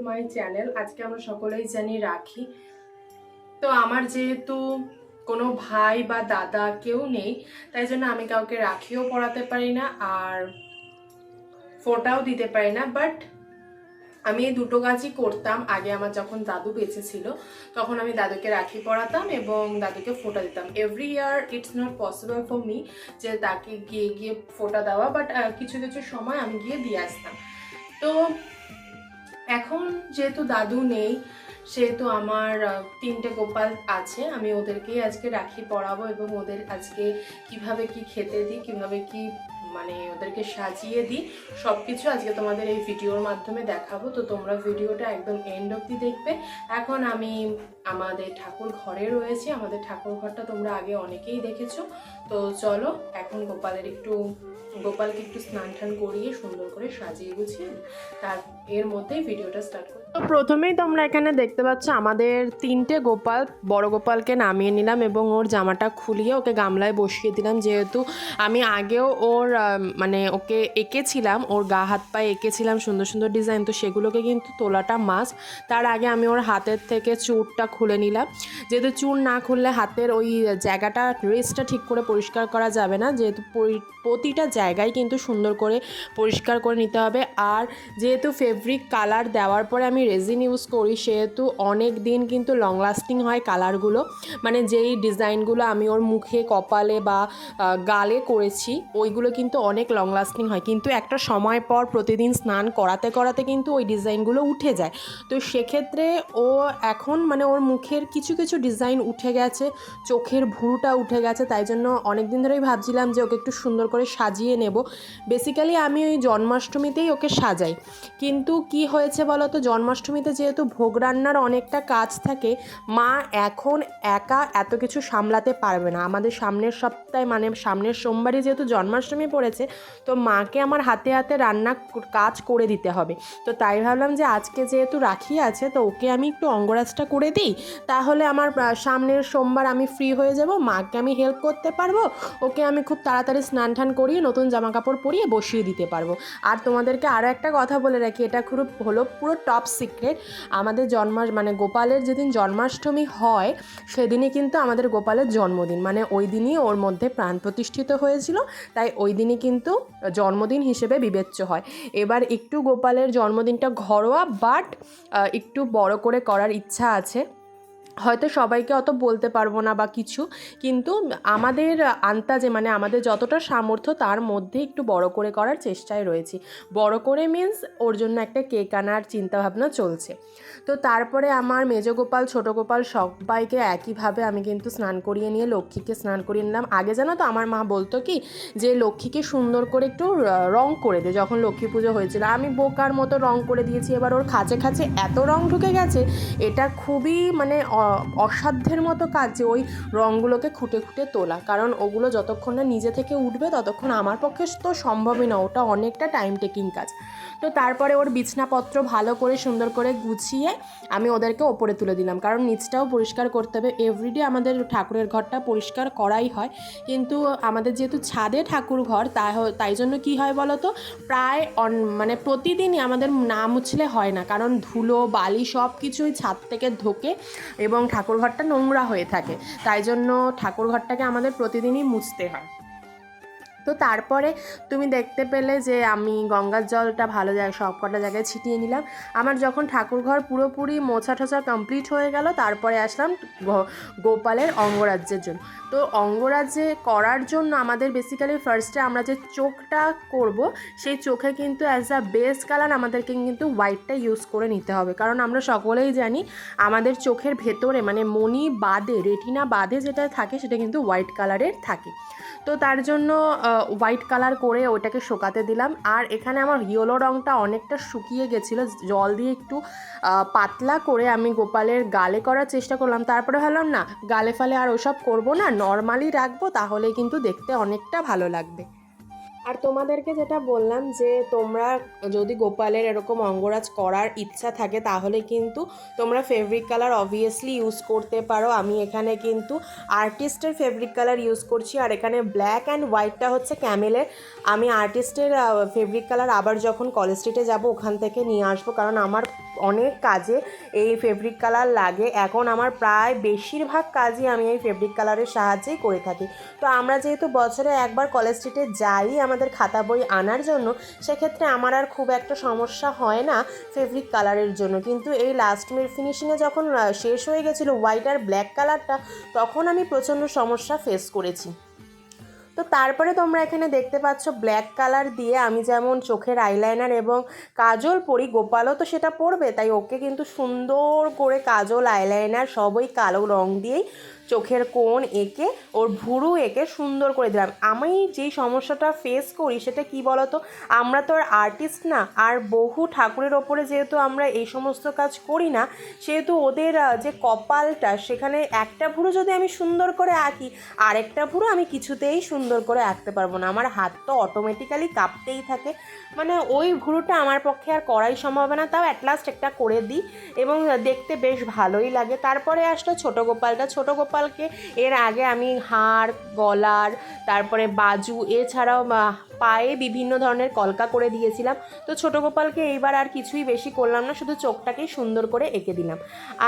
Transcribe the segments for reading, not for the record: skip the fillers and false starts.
My channel. আজকে আমরা সকলেই জানি রাখি। তো আমার যেহেতু কোনো ভাই বা দাদা কেউ নেই, তাই জন্য আমি কাউকে রাখিও পরাতে পারি না আর ফোঁটাও দিতে পারি না। বাট আমি এই দুটো কাজই করতাম। আগে আমার যখন দাদু বেঁচে ছিল তখন আমি দাদুকে রাখি পরাতাম এবং দাদুকে ফোঁটা দিতাম। Every year it's not possible for me যে তাকে গিয়ে গিয়ে ফোঁটা দেওয়া, বাট কিছু কিছু সময় আমি গিয়ে দিয়ে আসতাম। তো এখন যেহেতু দাদু নেই, সেহেতু আমার 3টে গোপাল আছে। আমি ওদেরকেই আজকে রাখি পরাবো এবং ওদের আজকে কিভাবে কি খেতে দিই, কিভাবে কি মানে ওদেরকে সাজিয়ে দিই, সব কিছু আজকে তোমাদের এই ভিডিওর মাধ্যমে দেখাবো। তো তোমরা ভিডিওটা একদম এন্ড অবধি দেখবে। এখন আমি আমাদের ঠাকুর ঘরে রয়েছি। আমাদের ঠাকুর ঘরটা তোমরা আগে অনেকেই দেখেছো। তো চলো এখন গোপালকে একটু স্নান টান করিয়ে সুন্দর করে সাজিয়ে গুছিয়ে তার এর মধ্যেই ভিডিওটা স্টার্ট করি। তো প্রথমেই তোমরা এখানে দেখতে পাচ্ছ আমাদের 3টে গোপাল। বড় গোপালকে নামিয়ে নিলাম এবং ওর জামাটা খুলিয়ে ওকে গামলায় বসিয়ে দিলাম। যেহেতু আমি আগেও ওর মানে ওকে এঁকেছিলাম, ওর গা হাত পায়ে এঁকেছিলাম সুন্দর সুন্দর ডিজাইন, তো সেগুলোকে কিন্তু তোলাটা মাস্ট। তার আগে আমি ওর হাতের থেকে চুরটা খুলে নিলাম। যেহেতু চুর না খুললে হাতের ওই জায়গাটা রেস্টটা ঠিক করে পরিষ্কার করা যাবে না, যেহেতু প্রতিটা জায়গায় কিন্তু সুন্দর করে পরিষ্কার করে নিতে হবে। আর যেহেতু ফেব্রিক কালার দেওয়ার পরে আমি রেজিন ইউজ করি, সেহেতু অনেক দিন কিন্তু লং লাস্টিং হয় কালারগুলো। মানে যেই ডিজাইনগুলো আমি ওর মুখে, কপালে বা গালে করেছি ওইগুলো কিন্তু অনেক লং লাস্টিং হয়, কিন্তু একটা সময় পর প্রতিদিন স্নান করাতে করাতে কিন্তু ওই ডিজাইনগুলো উঠে যায়। তো সেক্ষেত্রে ও এখন মানে ওর মুখের কিছু কিছু ডিজাইন উঠে গেছে, চোখের ভুরুটা উঠে গেছে। তাই জন্য অনেক দিন ধরেই ভাবছিলাম যে ওকে একটু সুন্দর করে সাজিয়ে নেব। বেসিক্যালি আমি ওই জন্মাষ্টমীতেই ওকে সাজাই, কিন্তু কি হয়েছে বলো তো, জন্মাষ্টমীতে যেহেতু ভোগ রান্নার অনেকটা কাজ থাকে, মা এখন একা এত কিছু সামলাতে পারবে না। আমাদের সামনের সপ্তাহে মানে সামনের সোমবারই যেহেতু জন্মাষ্টমী পড়েছে, তো মাকে আমার হাতে হাতে রান্না কাজ করে দিতে হবে। তো তাই ভাবলাম যে আজকে যেহেতু রাখি আছে, তো ওকে আমি একটু অঙ্গরাজটা করে দিই, তাহলে আমার সামনের সোমবার আমি ফ্রি হয়ে যাব, মাকে আমি হেল্প করতে পারবো, ওকে আমি খুব তাড়াতাড়ি স্নান টান করিয়ে নতুন জামা কাপড় পরিয়ে বসিয়ে দিতে পারবো। আর তোমাদেরকে আরও একটা কথা বলে রাখি, এটা হলো পুরো টপ সিক্রেট। আমাদের মানে গোপালের যেদিন জন্মাষ্টমী হয় সেদিনই কিন্তু আমাদের গোপালের জন্মদিন, মানে ওই দিনই ওর মধ্যে প্রাণ প্রতিষ্ঠিত হয়েছিল, তাই ওই দিনই কিন্তু জন্মদিন হিসেবে বিবেচ্য হয়। এবার একটু গোপালের জন্মদিনটা ঘরোয়া বাট একটু বড় করে করার ইচ্ছা আছে। হয়তো সবাইকে অত বলতে পারবো না বা কিছু, কিন্তু আমাদের আন্দাজে মানে আমাদের যতটা সামর্থ্য তার মধ্যে একটু বড় করে করার চেষ্টায় রয়েছি। বড় করে মিন্স ওর জন্য একটা কেক আনার চিন্তাভাবনা চলছে। তো তারপরে আমার মেজ গোপাল, ছোটো গোপাল সবাইকে একইভাবে আমি কিন্তু স্নান করিয়ে নিয়ে লক্ষ্মীকে স্নান করিয়ে নিলাম। আগে জানো তো আমার মা বলতো কি যে লক্ষ্মীকে সুন্দর করে একটু রং করে দে, যখন লক্ষ্মী পুজো হয়েছিল আমি বোকার মতো রং করে দিয়েছি। এবার ওর খাঁচে খাঁচে এত রং ঢুকে গেছে, এটা খুবই মানে অসাধ্যের মতো কাজ যে ওই রঙগুলোকে খুঁটে খুঁটে তোলা, কারণ ওগুলো যতক্ষণ না নিজে থেকে উঠবে ততক্ষণ আমার পক্ষে তো সম্ভবই না, ওটা অনেকটা টাইম টেকিং কাজ। তো তারপরে ওর বিছনাপত্র ভালো করে সুন্দর করে গুছিয়ে আমি ওদেরকে ওপরে তুলে দিলাম, কারণ নিচটাও পরিষ্কার করতে হবে। এভরিডে আমাদের ঠাকুরের ঘরটা পরিষ্কার করাই হয়, কিন্তু আমাদের যেহেতু ছাদে ঠাকুর ঘর তাই জন্য কি হয় বলো তো, প্রায় মানে প্রতিদিনই আমাদের না মুছলে হয় না, কারণ ধুলো বালি সব কিছুই ছাদ থেকে ঢোকে এবং ঠাকুরঘরটা নোংরা হয়ে থাকে। তাই জন্য ঠাকুরঘরটাকে আমাদের প্রতিদিনই মুছতে হয়। তো তারপরে তুমি দেখতে পেলে যে আমি গঙ্গার জলটা ভালো সব কটা জায়গায় ছিটিয়ে নিলাম। আমার যখন ঠাকুরঘর পুরোপুরি মোছা টোছা কমপ্লিট হয়ে গেল, তারপরে আসলাম গোপালের অঙ্গরাজ্যের জন্য। তো অঙ্গরাজ্যে করার জন্য আমাদের বেসিক্যালি ফার্স্টে আমরা যে চোখটা করব, সেই চোখে কিন্তু অ্যাজ আ বেস কালার আমাদেরকে কিন্তু হোয়াইটটা ইউজ করে নিতে হবে, কারণ আমরা সকলেই জানি আমাদের চোখের ভেতরে মানে মণি বাদে, রেটিনা বাদে যেটা থাকে সেটা কিন্তু হোয়াইট কালারের থাকে। তো তার জন্য হোয়াইট কালার করে ওটাকে শুকাতে দিলাম। আর এখানে আমার ইয়েলো রঙটা অনেকটা শুকিয়ে গেছিলো, জল দিয়ে একটু পাতলা করে আমি গোপালের গালে করার চেষ্টা করলাম। তারপরে ভাবলাম না, গালে ফালে আর ওসব করবো না, নর্মালি রাখবো, তাহলেই কিন্তু দেখতে অনেকটা ভালো লাগবে। আর তোমাদেরকে যেটা বললাম যে তোমরা যদি গোপালের এরকম অঙ্গরাজ করার ইচ্ছা থাকে তাহলে কিন্তু তোমরা ফেব্রিক কালার অবভিয়াসলি ইউজ করতে পারো। আমি এখানে কিন্তু আর্টিস্টের ফেব্রিক কালার ইউজ করছি, আর এখানে ব্ল্যাক অ্যান্ড হোয়াইটটা হচ্ছে ক্যামেলের। আমি আর্টিস্টের ফেব্রিক কালার আবার যখন কলেজ স্ট্রিটে যাবো ওখান থেকে নিয়ে আসবো, কারণ আমার অনেক কাজে এই ফেব্রিক কালার লাগে। এখন আমার প্রায় বেশিরভাগ কাজই আমি এই ফেব্রিক কালারের সাহায্যেই করে থাকি। তো আমরা যেহেতু বছরে একবার কলেজ স্ট্রিটে যাই আমাদের খাতা বই আনার জন্য, সেক্ষেত্রে আমার আর খুব একটা সমস্যা হয় না ফেব্রিক কালারের জন্য। কিন্তু এই লাস্ট ফিনিশিংয়ে যখন শেষ হয়ে গেছিলো হোয়াইট আর ব্ল্যাক কালারটা, তখন আমি প্রচণ্ড সমস্যা ফেস করেছি। তো তারপরে তোমরা এখানে দেখতে পাচ্ছ ব্ল্যাক কালার দিয়ে আমি যেমন চোখের আইলাইনার এবং কাজল পরি, গোপালও তো সেটা পরবে, তাই ওকে কিন্তু সুন্দর করে কাজল আইলাইনার সব ওই কালো রং দিয়েই চোখের কোণ এঁকে ওর ভুরু এঁকে সুন্দর করে দিলাম। আমি যেই সমস্যাটা ফেস করি সেটা কি বলতো, আমরা তো আর আর্টিস্ট না, আর বহু ঠাকুরের ওপরে যেহেতু আমরা এই সমস্ত কাজ করি না, সেহেতু ওদের যে কপালটা সেখানে একটা ভুরু যদি আমি সুন্দর করে আঁকি, আরেকটা ভুরু আমি কিছুতেই সুন্দর করে আঁকতে পারবো না। আমার হাত তো অটোমেটিক্যালি কাঁপতেই থাকে, মানে ওই ভুরুটা আমার পক্ষে আর করাই সম্ভব না। তাও অ্যাটলাস্ট একটা করে দিই এবং দেখতে বেশ ভালোই লাগে। তারপরে আসলো ছোটো গোপালটা। ছোটো গোপালকে এর আগে আমি হাড়, গলার, তারপরে বাজু, এছাড়াও পায়ে বিভিন্ন ধরনের কলকা করে দিয়েছিলাম। তো ছোটো গোপালকে এইবার আর কিছুই বেশি করলাম না, শুধু চোখটাকেই সুন্দর করে এঁকে দিলাম।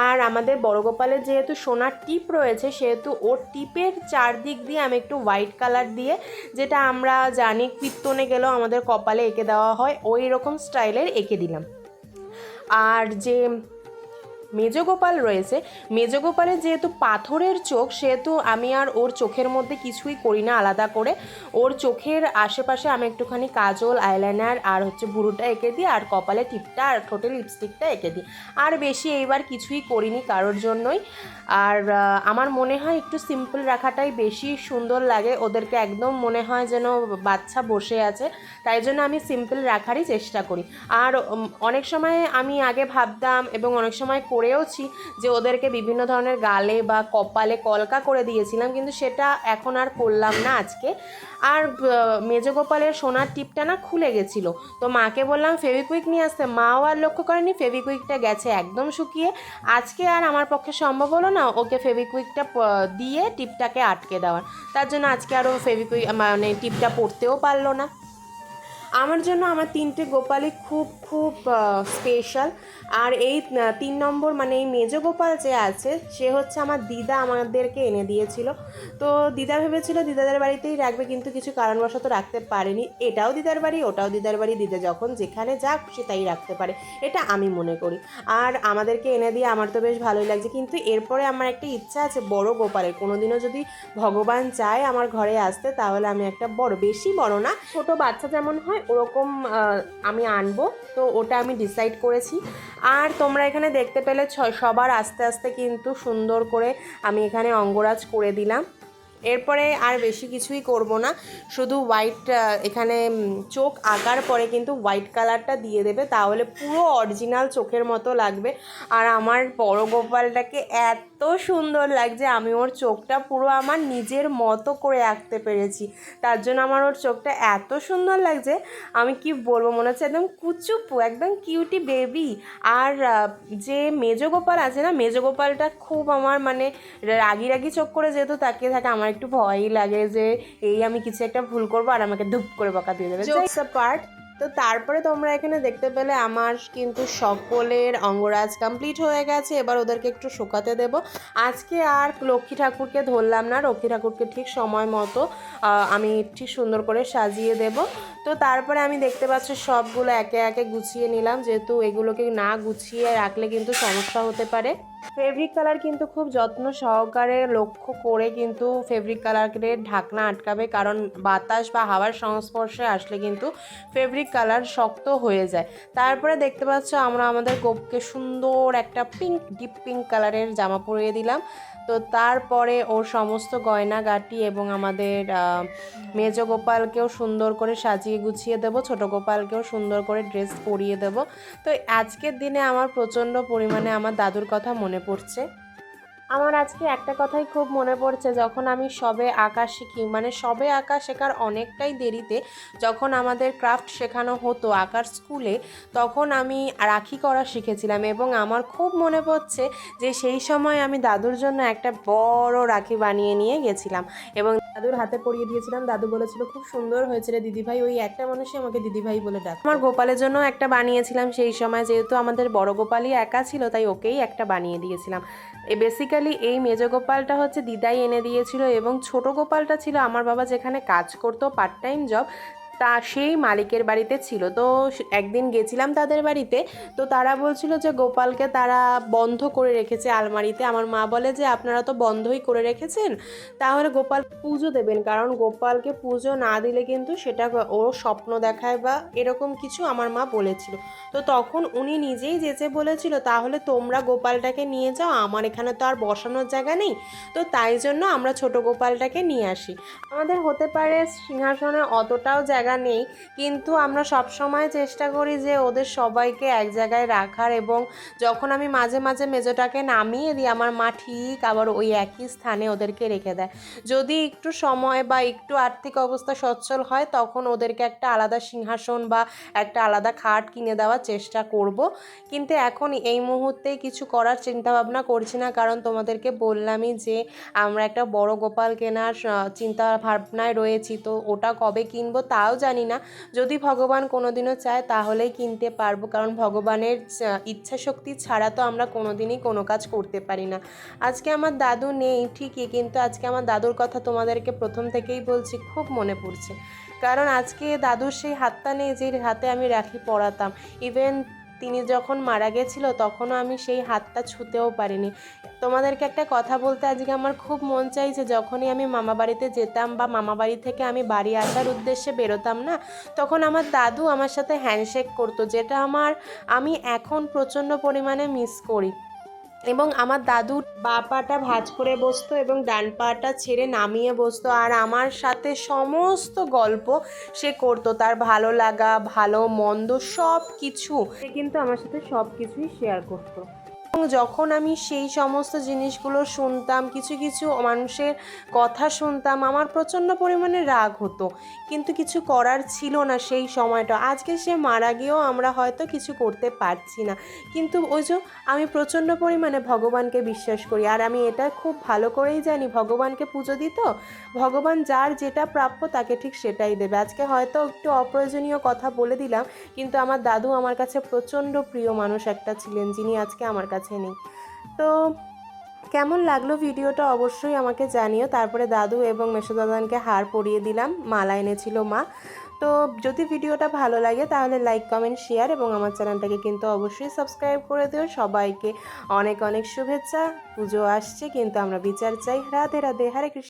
আর আমাদের বড় গোপালের যেহেতু সোনার টিপ রয়েছে, সেহেতু ওর টিপের চারদিক দিয়ে আমি একটু হোয়াইট কালার দিয়ে, যেটা আমরা জানি কীর্তনে গেলেও আমাদের কপালে এঁকে দেওয়া হয়, ওই রকম স্টাইলের এঁকে দিলাম। আর যে মেজগোপাল রয়েছে, মেজগোপালের যেহেতু পাথরের চোখ, সেহেতু আমি আর ওর চোখের মধ্যে কিছুই করি না আলাদা করে। ওর চোখের আশেপাশে আমি একটুখানি কাজল, আইলাইনার আর ভুরুটা এঁকে দিই, আর কপালে টিপটা আর ঠোঁটে লিপস্টিকটা এঁকে দিই। আর বেশি এইবার কিছুই করিনি কারোর জন্যই। আর আমার মনে হয় একটু সিম্পল রাখাটাই বেশি সুন্দর লাগে, ওদেরকে একদম মনে হয় যেন বাচ্চা বসে আছে, তাই জন্য আমি সিম্পল রাখারই চেষ্টা করি। আর অনেক সময় আমি আগে ভাবতাম এবং অনেক সময় করেওছি যে ওদেরকে বিভিন্ন ধরনের গালে বা কপালে কলকা করে দিয়েছিলাম, কিন্তু সেটা এখন আর করলাম না আজকে। আর মেজগোপালের সোনার টিপটা না খুলে গেছিলো, তো মাকে বললাম ফেভিকুইক নিয়ে আসতে, মাও আর লক্ষ্য করেনি ফেভিকুইকটা গেছে একদম শুকিয়ে। আজকে আর আমার পক্ষে সম্ভব হলো না ওকে ফেভিকুইকটা দিয়ে টিপটাকে আটকে দেওয়ার, তার জন্য আজকে আরও ফেভিকুইক মানে টিপটা পড়তেও পারলো না। আমার জন্য আমার তিনটে গোপালই খুব খুব স্পেশাল। আর এই 3 নম্বর মানে এই মেজ গোপাল যে আছে, সে হচ্ছে আমার দিদা আমাদেরকে এনে দিয়েছিল। তো দিদা ভেবেছিল দিদাদের বাড়িতেই রাখবে, কিন্তু কিছু কারণবশত রাখতে পারেনি। এটাও দিদার বাড়ি, ওটাও দিদার বাড়ি, দিদা যখন যেখানে যা খুশি তাই রাখতে পারে, এটা আমি মনে করি। আর আমাদেরকে এনে দিয়ে আমার তো বেশ ভালোই লাগছে, কিন্তু এরপরে আমার একটা ইচ্ছা আছে বড় গোপালের, কোনোদিনও যদি ভগবান চায় আমার ঘরে আসতে, তাহলে আমি একটা বড়, বেশি বড় না, ছোটো বাচ্চা যেমন হয় ওরকম আমি আনবো। তো ওটা আমি ডিসাইড করেছি। আর তোমরা এখানে দেখতে পেলে সবার আস্তে আস্তে কিন্তু সুন্দর করে আমি এখানে অঙ্গরাজ করে দিলাম। এরপরে আর বেশি কিছুই করব না, শুধু হোয়াইট এখানে চোখ আঁকার পরে কিন্তু হোয়াইট কালারটা দিয়ে দেবে, তাহলে পুরো অরিজিনাল চোখের মতো লাগবে। আর আমার বড় গোপালটাকে এত সুন্দর লাগছে, আমি ওর চোখটা পুরো আমার নিজের মতো করে আঁকতে পেরেছি, তার জন্য আমার ওর চোখটা এত সুন্দর লাগছে, আমি কি বলবো, মনে হচ্ছে একদম কুচুপু, একদম কিউটি বেবি। আর যে মেজগোপাল আছে না, মেজগোপালটা খুব আমার মানে রাগি রাগি চোখ করে যেহেতু তাকিয়ে থাকে, আমার একটু ভয়ই লাগে যে এই আমি কিছু একটা ভুল করবো আর আমাকে ধুপ করে বকা দিয়ে দেবে, জোকস অ্যাপার্ট। তো তারপরে তোমরা এখানে দেখতে পেলে আমার কিন্তু সকলের অঙ্গরাজ কমপ্লিট হয়ে গেছে। এবার ওদেরকে একটু শোকাতে দেব। আজকে আর লক্ষ্মী ঠাকুরকে ধরলাম না, লক্ষ্মী ঠাকুরকে ঠিক সময় মতো আমি ঠিক সুন্দর করে সাজিয়ে দেব। তো তারপরে আমি দেখতে পাচ্ছি সবগুলো একে একে গুছিয়ে নিলাম, যেহেতু এগুলোকে না গুছিয়ে রাখলে কিন্তু সমস্যা হতে পারে। ফেব্রিক কালার কিন্তু খুব যত্ন সহকারে লক্ষ্য করে কিন্তু ফেব্রিক কালারের ঢাকনা আটকাবে, কারণ বাতাস বা হাওয়ার সংস্পর্শে আসলে কিন্তু ফেব্রিক কালার শক্ত হয়ে যায়। তারপরে দেখতে পাচ্ছ আমরা আমাদের গোপকে সুন্দর একটা পিঙ্ক, ডিপ পিঙ্ক কালারের জামা পরিয়ে দিলাম। তো তারপরে ওর সমস্ত গয়নাগাটি এবং আমাদের মেজ গোপালকেও সুন্দর করে সাজিয়ে গুছিয়ে দেবো, ছোট গোপালকেও সুন্দর করে ড্রেস পরিয়ে দেবো। তো আজকের দিনে আমার প্রচণ্ড পরিমাণে আমার দাদুর কথা মনে পড়ছে। আমার আজকে একটা কথাই খুব মনে পড়ছে, যখন আমি সবে আঁকা শিখি, মানে সবে আঁকা শেখার অনেকটাই দেরিতে, যখন আমাদের ক্রাফট শেখানো হতো আঁকার স্কুলে, তখন আমি রাখি করা শিখেছিলাম এবং আমার খুব মনে পড়ছে যে সেই সময় আমি দাদুর জন্য একটা বড় রাখি বানিয়ে নিয়ে গেছিলাম এবং দাদুর হাতে পরিয়ে দিয়েছিলাম। দাদু বলেছিল খুব সুন্দর হয়েছে রে দিদিভাই, ওই একটা মানুষই আমাকে দিদিভাই বলে ডাক। আমার গোপালের জন্য একটা বানিয়েছিলাম সেই সময়, যেহেতু আমাদের বড় গোপালই একা ছিল তাই ওকেই একটা বানিয়ে দিয়েছিলাম। বেসিক্যালি এই মেজ গোপালটা হচ্ছে দিদাই এনে দিয়েছিল এবং ছোট গোপালটা ছিল আমার বাবা যেখানে কাজ করতো পার্ট টাইম জব, তা সেই মালিকের বাড়িতে ছিল। তো একদিন গেছিলাম তাদের বাড়িতে, তো তারা বলছিল যে গোপালকে তারা বন্ধ করে রেখেছে আলমারিতে। আমার মা বলে যে আপনারা তো বন্ধই করে রেখেছেন, তাহলে গোপাল পুজো দেবেন, কারণ গোপালকে পুজো না দিলে কিন্তু সেটা ও স্বপ্ন দেখায় বা এরকম কিছু আমার মা বলেছিল। তো তখন উনি নিজেই যেচে বলেছিল তাহলে তোমরা গোপালটাকে নিয়ে যাও, আমার এখানে তো আর বসানোর জায়গা নেই, তো তাই জন্য আমরা ছোট গোপালটাকে নিয়ে আসি। আমাদের হতে পারে সিংহাসনে অতটাও জায়গা নেই, কিন্তু আমরা সব সময় চেষ্টা করি যে ওদের সবাইকে এক জায়গায় রাখার, এবং যখন আমি মাঝে মাঝে মেজোটাকে নামিয়ে দিই আমার মা ঠিক আবার ওই একই স্থানে ওদেরকে রেখে দেয়। যদি একটু সময় বা একটু আর্থিক অবস্থা সচ্ছল হয় তখন ওদেরকে একটা আলাদা সিংহাসন বা একটা আলাদা খাট কিনে দেওয়ার চেষ্টা করব, কিন্তু এখন এই মুহূর্তে কিছু করার চিন্তা ভাবনা করছি না, কারণ তোমাদেরকে বললামই যে আমরা একটা বড় গোপাল কেনার চিন্তা ভাবনায় রয়েছি। তো ওটা কবে কিনবো তাও জানি না, যদি ভগবান কোনোদিনও চায় তাহলেই কিনতে পারবো, কারণ ভগবানের ইচ্ছা শক্তি ছাড়া তো আমরা কোনোদিনই কোনো কাজ করতে পারি না। আজকে আমার দাদু নেই ঠিকই, কিন্তু আজকে আমার দাদুর কথা তোমাদেরকে প্রথম থেকেই বলছি, খুব মনে পড়ছে, কারণ আজকে দাদুর সেই হাতটা নেই যে হাতে আমি রাখি পরাতাম। ইভেন তিনি যখন মারা গেছিল তখনও আমি সেই হাতটা ছুঁতেও পারিনি। তোমাদেরকে একটা কথা বলতে আজকে আমার খুব মন চাইছে, যখনই আমি মামা বাড়িতে যেতাম বা মামা বাড়ি থেকে আমি বাড়ি আসার উদ্দেশ্যে বেরোতাম না, তখন আমার দাদু আমার সাথে হ্যান্ডশেক করতো, যেটা আমি এখন প্রচণ্ড পরিমাণে মিস করি। এবং আমার দাদুর বাঁ পাটা ভাঁজ করে বসতো এবং ডান পাটা ছেড়ে নামিয়ে বসতো, আর আমার সাথে সমস্ত গল্প সে করতো, তার ভালো লাগা ভালো মন্দ সব কিছু সে কিন্তু আমার সাথে সব কিছুই শেয়ার করতো। এবং যখন আমি সেই সমস্ত জিনিসগুলো শুনতাম, কিছু কিছু মানুষের কথা শুনতাম, আমার প্রচণ্ড পরিমাণে রাগ হতো, কিন্তু কিছু করার ছিল না সেই সময়টা। আজকে সে মারা গিয়েও আমরা হয়তো কিছু করতে পারছি না, কিন্তু ওই যে আমি প্রচণ্ড পরিমাণে ভগবানকে বিশ্বাস করি, আর আমি এটা খুব ভালো করেই জানি ভগবানকে পুজো দিত ভগবান যার যেটা প্রাপ্য তাকে ঠিক সেটাই দেবে। আজকে হয়তো একটু অপ্রয়োজনীয় কথা বলে দিলাম, কিন্তু আমার দাদু আমার কাছে প্রচণ্ড প্রিয় মানুষ একটা ছিলেন, যিনি আজকে আমার কাছে নেই। তো কেমন লাগলো ভিডিওটা অবশ্যই আমাকে জানিও। তারপরে দাদু এবং মেসোদাদানকে হার পরিয়ে দিলাম, মালা এনেছিল মা। তো যদি ভিডিওটা ভালো লাগে তাহলে লাইক কমেন্ট শেয়ার এবং আমার চ্যানেলটাকে কিন্তু অবশ্যই সাবস্ক্রাইব করে দিও। সবাইকে অনেক অনেক শুভেচ্ছা। পুজো আসছে, কিন্তু আমরা বিচার চাই। রাধে রাধে, হরে কৃষ্ণ।